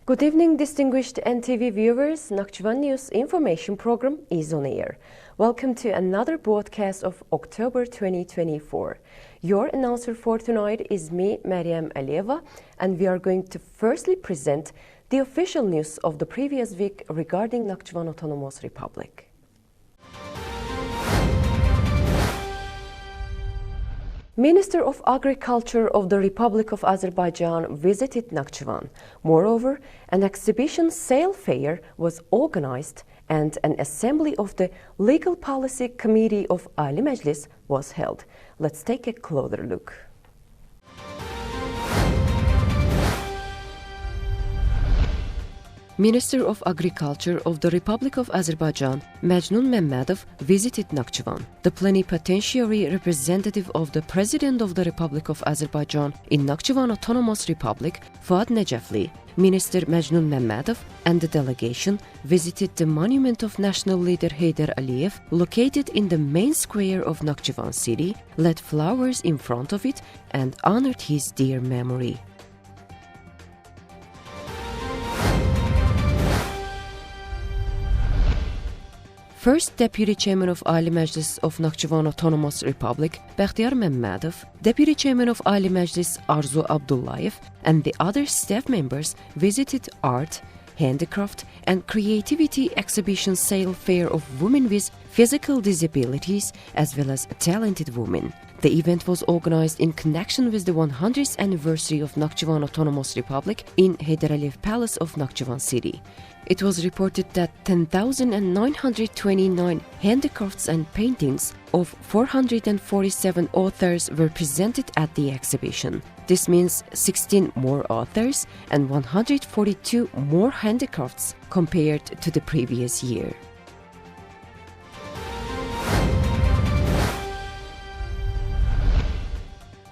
Good evening, distinguished NTV viewers. Nakhchivan News information program is on air. Welcome to another broadcast of October 2024. Your announcer for tonight is me, Meryem Aliyeva, and we are going to firstly present the official news of the previous week regarding Nakhchivan Autonomous Republic. Minister of Agriculture of the Republic of Azerbaijan visited Nakhchivan. Moreover, an exhibition sale fair was organized and an assembly of the Legal Policy Committee of Ali Mejlis was held. Let's take a closer look. Minister of Agriculture of the Republic of Azerbaijan, Majnun Mehmedov, visited Nakhchivan. The plenipotentiary representative of the President of the Republic of Azerbaijan in Nakhchivan Autonomous Republic, Fuad Necefli, Minister Majnun Mehmedov and the delegation visited the monument of national leader Heydar Aliyev, located in the main square of Nakhchivan city, laid flowers in front of it and honored his dear memory. First Deputy Chairman of Ali Mejlis of Nakhchivan Autonomous Republic, Bakhtiyar Mehmedov, Deputy Chairman of Ali Mejlis Arzu Abdullayev, and the other staff members visited art, handicraft, and creativity exhibition sale fair of women with physical disabilities as well as talented women. The event was organized in connection with the 100th anniversary of Nakhchivan Autonomous Republic in Heydar Aliyev Palace of Nakhchivan city. It was reported that 10,929 handicrafts and paintings of 447 authors were presented at the exhibition. This means 16 more authors and 142 more handicrafts compared to the previous year.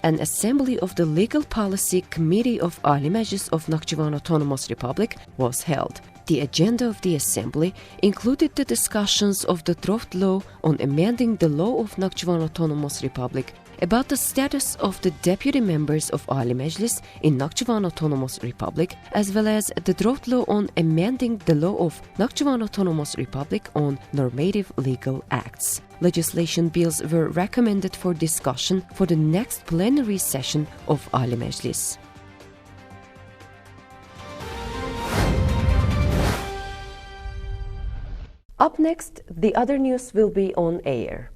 An assembly of the Legal Policy Committee of Ali Mejlis of Nakhchivan Autonomous Republic was held. The agenda of the assembly included the discussions of the draft law on amending the law of Nakhchivan Autonomous Republic about the status of the deputy members of Ali Mejlis in Nakhchivan Autonomous Republic, as well as the draft law on amending the law of Nakhchivan Autonomous Republic on normative legal acts. Legislation bills were recommended for discussion for the next plenary session of Ali Mejlis. Up next, the other news will be on air.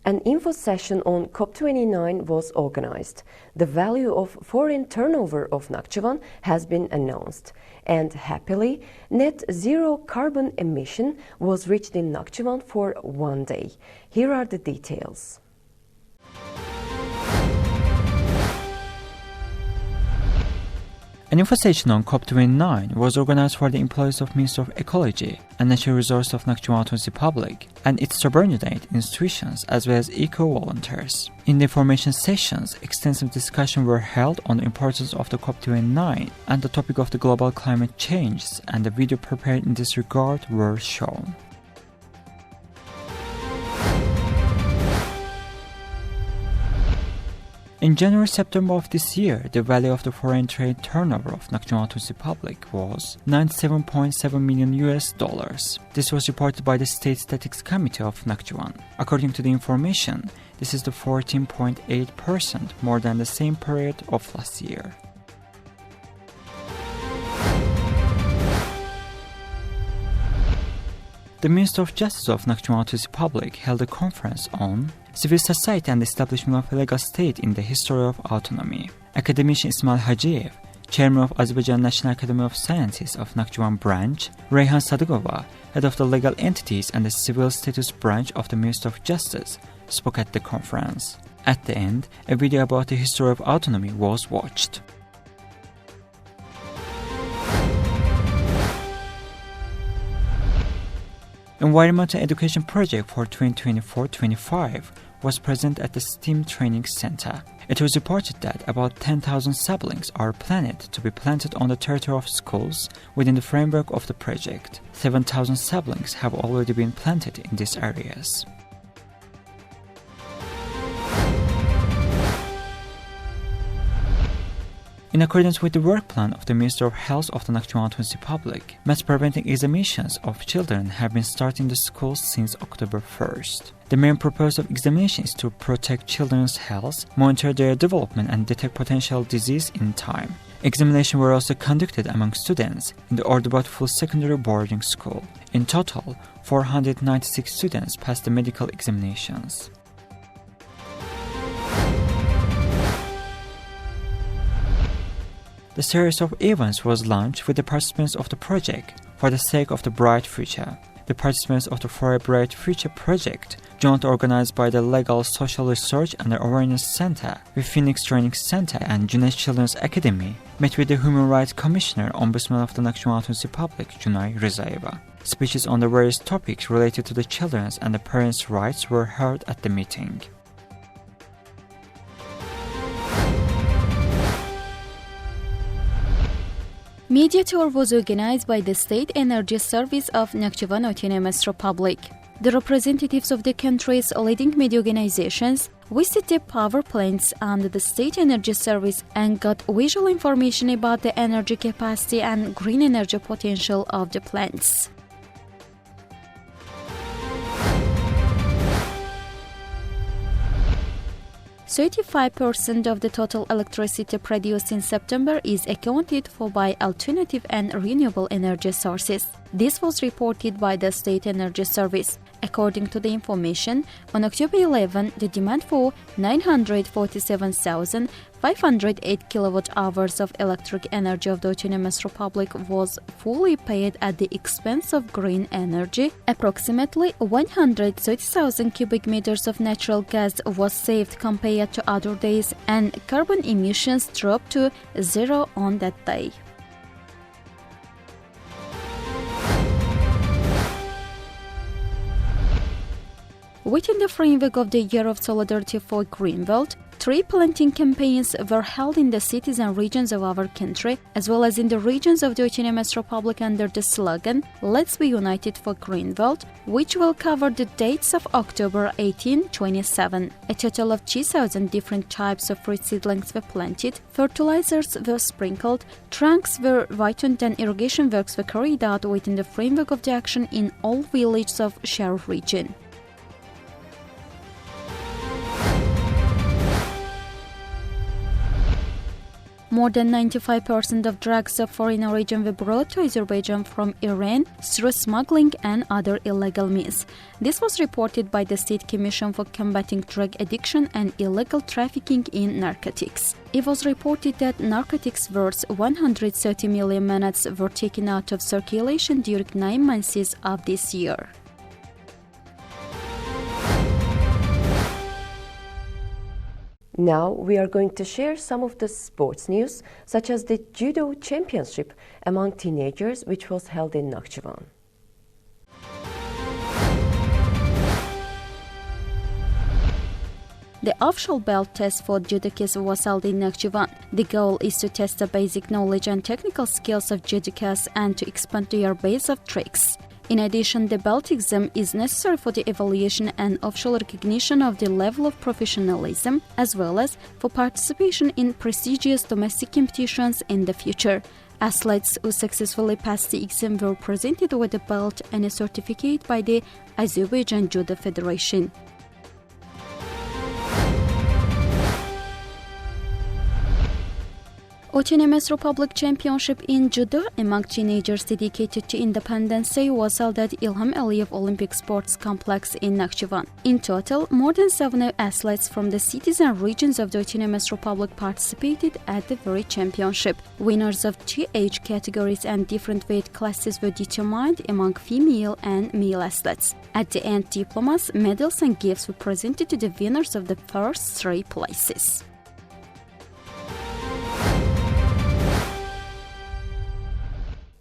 An info session on COP29 was organized. The value of foreign turnover of Nakhchivan has been announced. And happily, net zero carbon emission was reached in Nakhchivan for one day. Here are the details. An info session on COP29 was organized for the employees of Ministry of Ecology and Natural Resources of Nakhchivan Autonomous Republic and its subordinate institutions as well as eco-volunteers. In the information sessions, extensive discussions were held on the importance of the COP29 and the topic of the global climate change, and the video prepared in this regard were shown. In January-September of this year, the value of the foreign trade turnover of Nakhchivan Autonomous Republic was $97.7 million. This was reported by the State Statistics Committee of Nakhchivan. According to the information, this is the 14.8% more than the same period of last year. The Minister of Justice of Nakhchivan Autonomous Republic held a conference on civil society and the establishment of a legal state in the history of autonomy. Academician Ismail Hajiev, Chairman of Azerbaijan National Academy of Sciences of Nakhchivan branch, Reyhan Sadıkova, head of the legal entities and the civil status branch of the Ministry of Justice, spoke at the conference. At the end, a video about the history of autonomy was watched. Environmental Education Project for 2024-25 was present at the STEAM Training Center. It was reported that about 10,000 saplings are planned to be planted on the territory of schools within the framework of the project. 7,000 saplings have already been planted in these areas. In In accordance with the work plan of the Minister of Health of the Nakhchivan Republic, mass-preventing examinations of children have been starting the schools since October 1st. The main purpose of examination is to protect children's health, monitor their development, and detect potential disease in time. Examinations were also conducted among students in the Ordubad Secondary Boarding School. In total, 496 students passed the medical examinations. The series of events was launched with the participants of the project For the Sake of the Bright Future. The participants of the For a Bright Future project, jointly organized by the Legal Social Research and Awareness Center with Phoenix Training Center and Junaid Children's Academy, met with the Human Rights Commissioner Ombudsman of the Nakhchivan Republic, Junay Rizayeva. Speeches on the various topics related to the children's and the parents' rights were heard at the meeting. Media tour was organized by the State Energy Service of Nakhchivan Autonomous Republic. The representatives of the country's leading media organizations visited power plants under the State Energy Service and got visual information about the energy capacity and green energy potential of the plants. "35% of the total electricity produced in September is accounted for by alternative and renewable energy sources. This was reported by the State Energy Service. According to the information, on October 11, the demand for 947,508 kilowatt-hours of electric energy of the Autonomous Republic was fully paid at the expense of green energy. Approximately 130,000 cubic meters of natural gas was saved compared to other days, and carbon emissions dropped to zero on that day." Within the framework of the Year of Solidarity for Greenbelt, tree planting campaigns were held in the cities and regions of our country, as well as in the regions of the Autonomous Republic under the slogan "Let's be United for Greenbelt," which will cover the dates of October 18-27. A total of 2,000 different types of fruit seedlings were planted, fertilizers were sprinkled, trunks were whitened, and irrigation works were carried out within the framework of the action in all villages of Shar region. More than 95% of drugs of foreign origin were brought to Azerbaijan from Iran through smuggling and other illegal means. This was reported by the State Commission for Combating Drug Addiction and Illegal Trafficking in Narcotics. It was reported that narcotics worth 130 million manats were taken out of circulation during 9 months of this year. Now we are going to share some of the sports news, such as the Judo Championship among teenagers, which was held in Nakhchivan. The official belt test for judokas was held in Nakhchivan. The goal is to test the basic knowledge and technical skills of judokas and to expand their base of tricks. In addition, the belt exam is necessary for the evaluation and official recognition of the level of professionalism, as well as for participation in prestigious domestic competitions in the future. Athletes who successfully passed the exam were presented with a belt and a certificate by the Azerbaijan Judo Federation. Autonomous Republic Championship in Judo among teenagers dedicated to independence was held at Ilham Aliyev Olympic Sports Complex in Nakhchivan. In total, more than 70 athletes from the cities and regions of the Autonomous Republic participated at the very championship. Winners of 2 age categories and different weight classes were determined among female and male athletes. At the end, diplomas, medals and gifts were presented to the winners of the first 3 places.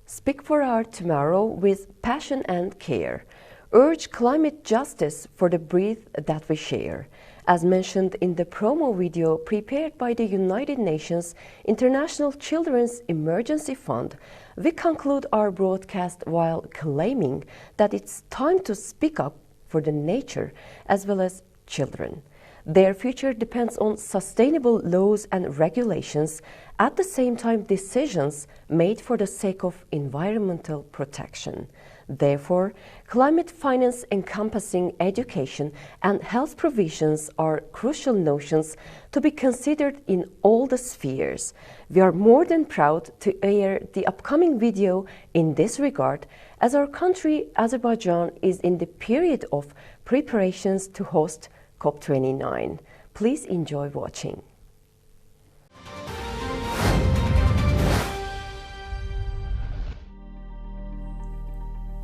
Speak for our tomorrow with passion and care. Urge climate justice for the breath that we share. As mentioned in the promo video prepared by the United Nations International Children's Emergency Fund, we conclude our broadcast while claiming that it's time to speak up for the nature as well as children. Their future depends on sustainable laws and regulations, at the same time decisions made for the sake of environmental protection. Therefore, climate finance encompassing education and health provisions are crucial notions to be considered in all the spheres. We are more than proud to air the upcoming video in this regard, as our country, Azerbaijan, is in the period of preparations to host COP29. Please enjoy watching.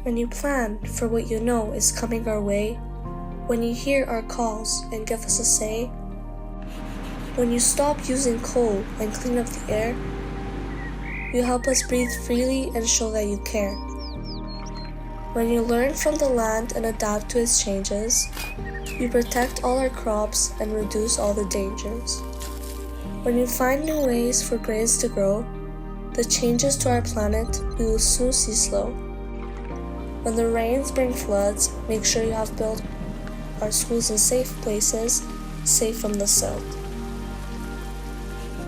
When you plan for what you know is coming our way, when you hear our calls and give us a say, when you stop using coal and clean up the air, you help us breathe freely and show that you care. When you learn from the land and adapt to its changes, you protect all our crops and reduce all the dangers. When you find new ways for grains to grow, the changes to our planet we will soon see slow. When the rains bring floods, make sure you have built our schools in safe places, safe from the silt.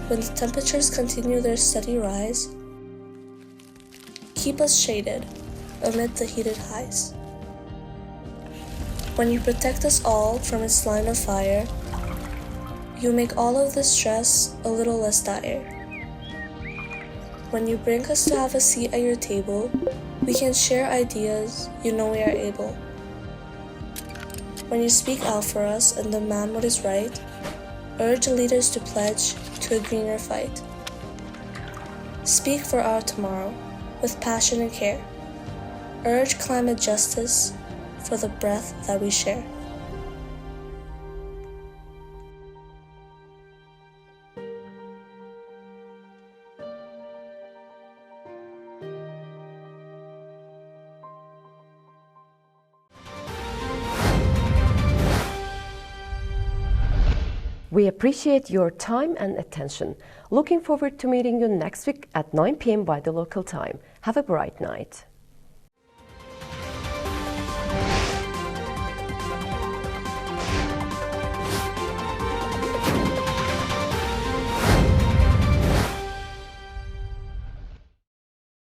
When the temperatures continue their steady rise, keep us shaded amid the heated highs. When you protect us all from its line of fire, you make all of the stress a little less dire. When you bring us to have a seat at your table, we can share ideas, you know we are able. When you speak out for us and demand what is right, urge leaders to pledge to a greener fight. Speak for our tomorrow with passion and care. Urge climate justice for the breath that we share. We appreciate your time and attention. Looking forward to meeting you next week at 9 p.m. by the local time. Have a bright night.